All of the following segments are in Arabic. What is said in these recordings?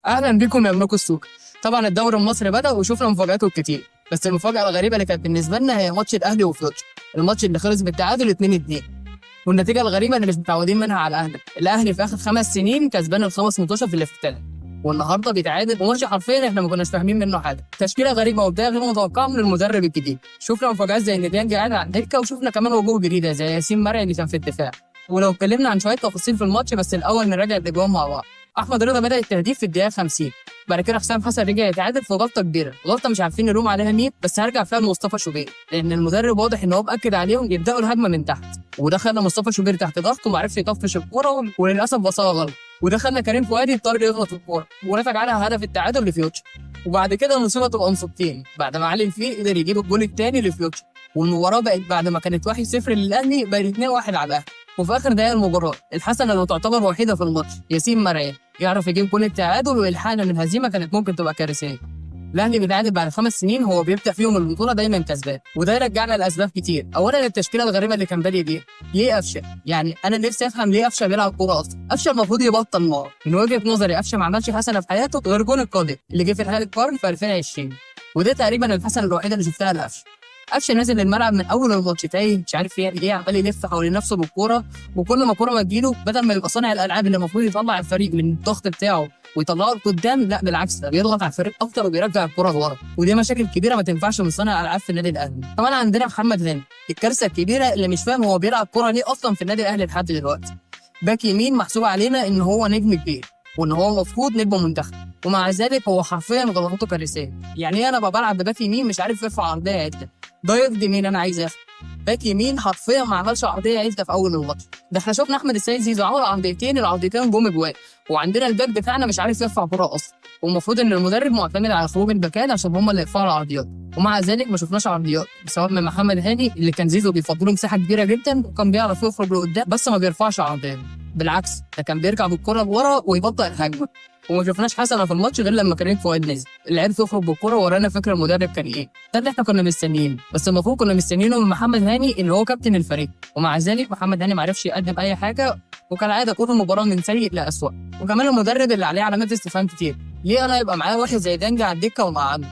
اهلا بكم يا ملوك السوق. طبعا الدوري المصري بدأ وشفنا مفاجآته الكتير، بس المفاجأة الغريبة اللي كانت بالنسبة لنا هي ماتش الاهلي وفيوتشر، الماتش اللي خلص بالتعادل 2-2. والنتيجة الغريبة اللي مش متعودين منها على الاهلي في اخر 5 سنين كسبان الخمس ماتشات في الافتتاح، والنهارده بيتعادل وماتش حرفيا احنا ما كناش فاهمين منه حاجه. تشكيله غريبه وبدايه غير متوقعه من المدرب الجديد. شفنا مفاجآت زي ان ديانج قاعد على الدكه، وشفنا كمان وجوه جديده زي ياسين مرعي اللي كان في الدفاع. ولو اتكلمنا عن شويه تفاصيل في الماتش، بس الاول نراجع الاجوان مع بعض. احمد رضا بدأ التهديف في الدقيقه 50، بعد كده حسام حسن رجع يتعادل في غلطه كبيره، غلطه مش عارفين نلوم عليها مين، بس هرجع فيها لمصطفى شوبير لان المدرب واضح ان هو باكد عليهم يبداوا الهجمه من تحت، وده خلى مصطفى شوبير تحت ضغط وما عرفش يطفش الكوره، وللاسف بصاها غلط، وده خلى كريم فؤاد يضطر يغلط الكوره ونتج عنها هدف التعادل لفيوتشر. وبعد كده المصيبه تبقى مصيبتين، بعد ما علي الفيل قدر يجيب الجول الثاني لفيوتشر، والمباراه بقت بعد ما كانت 1-0 للاهلي بقت 2-1 على الاهلي. وفي اخر دقايق المباراه الحسنه اللي تعتبر وحيده في الماتش، ياسين مرعي يعرف يجيب جول التعادل، والحاله من الهزيمه كانت ممكن تبقى كارثيه. الاهلي بيتعادل بعد 5 سنين، هو بيبدا فيهم البطوله دايما كسبان، وده يرجعنا لاسباب كتير. اولا التشكيله الغريبه اللي كان بادئ بيها، ليه قفشه؟ يعني انا نفسي افهم ليه قفشه بيلعب كوره اصلا. قفشه المفروض يبطل نار. من وجهه نظري قفشه ما عملش حسنه في حياته غير جول القاضي اللي جه في نهائي القرن في 2020، وده تقريبا الحسنه الوحيده اللي شفتها لقفشه. قفشه نازل الملعب من اول الماتش تايه، مش عارف يعمل ايه، عمال يلف حوالين نفسه بالكوره، وكل ما الكوره ما تجيله بدل ما يبقى صانع الالعاب اللي المفروض يطلع الفريق من الضغط بتاعه ويطلعه لقدام، لا بالعكس ده بيضغط على الفريق اكتر وبيرجع الكوره لورا، ودي مشاكل كبيره ما تنفعش من صانع الالعاب في النادي الاهلي. كمان عندنا محمد هاني، الكارثه الكبيره اللي مش فاهم هو بيلعب كوره ليه اصلا في النادي الاهلي لحد دلوقتي. باك يمين محسوب علينا ان هو نجم كبير وان هو المفروض نجم منتخب، ومع ذلك هو حرفيا غلطاته كارثيه. يعني ايه انا بلعب بباك يمين مش عارف يرفع عرضيه عدله؟ ده يرضي مين؟ انا عايز افهم. باك يمين حرفيا ما عملش عرضيه عدله في اول الماتش، ده احنا شفنا احمد السيد زيزو عمل عرضيتين، العرضيتين جم جوان، وعندنا الباك بتاعنا مش عارف يرفع كوره اصلا، والمفروض ان المدرب معتمد على خروج الباكات عشان هم اللي يرفعوا العرضيات، ومع ذلك ما شفناش عرضيات سواء من محمد هاني اللي كان زيزو بيفضله مساحه كبيره جدا وكان بيعرف يخرج لقدام بس ما بيرفعش عرضيات، بالعكس ده كان بيرجع بالكره لورا ويبطئ الهجمه. وما شفناش حسنه في الماتش غير لما كريم فؤاد نزل اللي عرف يخرج بالكره ورانا فكره المدرب كان ايه، ده اللي احنا كنا مستنيين، بس المفروض كنا مستنيينه من محمد هاني اللي هو كابتن الفريق، ومع ذلك محمد هاني ما عرفش يقدم اي حاجه، وكالعاده كل المباراه من سيء لاسوء. وكمان المدرب اللي عليه علامات استفهام كتير، ليه انا يبقى معايا واحد زي ديانج على الدكه ومقعده؟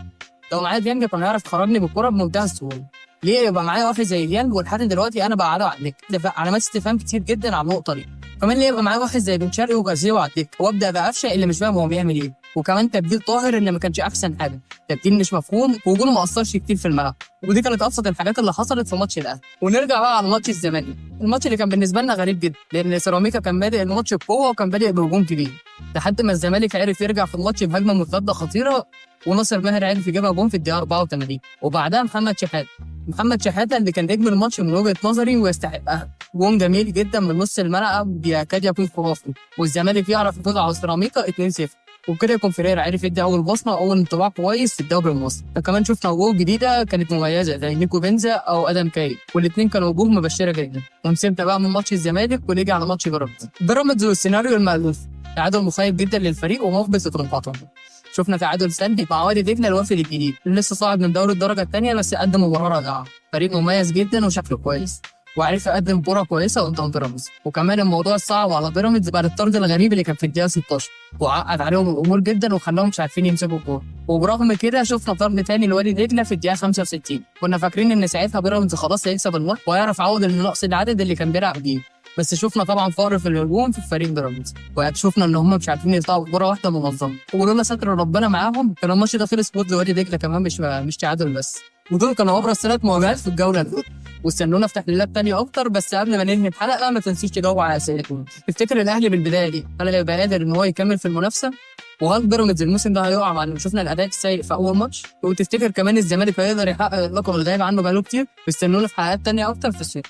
لو معايا ديانج كان هيعرف يخرجني بالكره بمنتهى السهوله، ليه يبقى معايا واحد زي ديانج ولحد دلوقتي انا بقعده على الدكه؟ علامات استفهام كتير جدا على النقطه دي. كمان ليه يبقى معايا واحد زي بن شرقي وجازيه على الدكه وابدا بقفشه اللي مش فاهم هو بيعمل ايه؟ وكمان تبديل طاهر اللي ما كانش احسن حاجه، تبديل مش مفهوم، وجوده ما اثرش كتير في الملعب، ودي كانت ابسط الحاجات اللي حصلت في ماتش الاهلي. ونرجع بقى على ماتش الزمالك، الماتش اللي كان بالنسبه لنا غريب جدا لان سيراميكا كان بادئ الماتش بقوه وكان بادئ بهجوم كبير، لحد ما الزمالك عرف يرجع في الماتش بهجمه مرتده خطيره، وناصر ماهر عرف يجيبها جون في الدقيقه 84، وبعدها محمد شحاته اللي كان نجم الماتش من وجهه نظري ويستحقها، جون جميل جدا من نص الملعب يكاد يكون خرافي، والزمالك يعرف يفوز على سيراميكا 2-0، وبكده يكون فيريرا عرف يدي اول بصمه اول انطباع كويس في الدوري المصري. وكمان شفنا وجوه جديده كانت مميزه زي نيكو بنزا او ادم كاي، والاثنين كانوا وجوه مبشره جدا. ونسيبنا بقى من ماتش الزمالك ونيجي على ماتش بيراميدز والسيناريو المألوف، تعادل مخيب جدا للفريق ومحبط لطموحاتهم. شفنا تعادل سلبي مع وادي دجله الوافد الجديد اللي لسه صاعد من دوري الدرجه الثانيه، بس قدم مباراه رائعه، فريق مميز جدا وشكله كويس وعرف يقدم كوره كويسه قدام بيراميدز. وكمان الموضوع صعب على بيراميدز بعد الطرد الغريب اللي كان في الدقيقه 16 وعقد عليهم الامور جدا وخلاهم مش عارفين يمسكوا الكوره، وبرغم كده شفنا طرد ثاني لوادي دجله في الدقيقه 65، كنا فاكرين ان ساعتها بيراميدز خلاص هيكسب الماتش وهيعرف يعوض النقص العدد اللي كان بيلعب بيه، بس شفنا طبعا فقر في الهجوم في فريق بيراميدز، وشفنا ان هم مش عارفين يطلعوا كوره واحده منظمه، ولولا ستر ربنا معاهم كان الماتش ده خلص فوز لوادي دجله كمان مش تعادل بس. ودول كانوا ابرز 3 مواجهات في الجوله الاولى، واستنونا في تحليلات تانية اكتر. بس قبل ما ننهي الحلقه ما تنسيش تجاوب على اسئلتكم، تفتكر الاهلي بالبدايه دي هل هيبقى قادر ان هو يكمل في المنافسه؟ وهل بيراميدز الموسم ده هيقع بعد ما شفنا الاداء السيء في اول ماتش؟ وتفتكر كمان الزمالك هيقدر يحقق اللقب اللي غايب عنه بقاله كتير؟ استنونا في حلقات تانية اكتر في الصيف.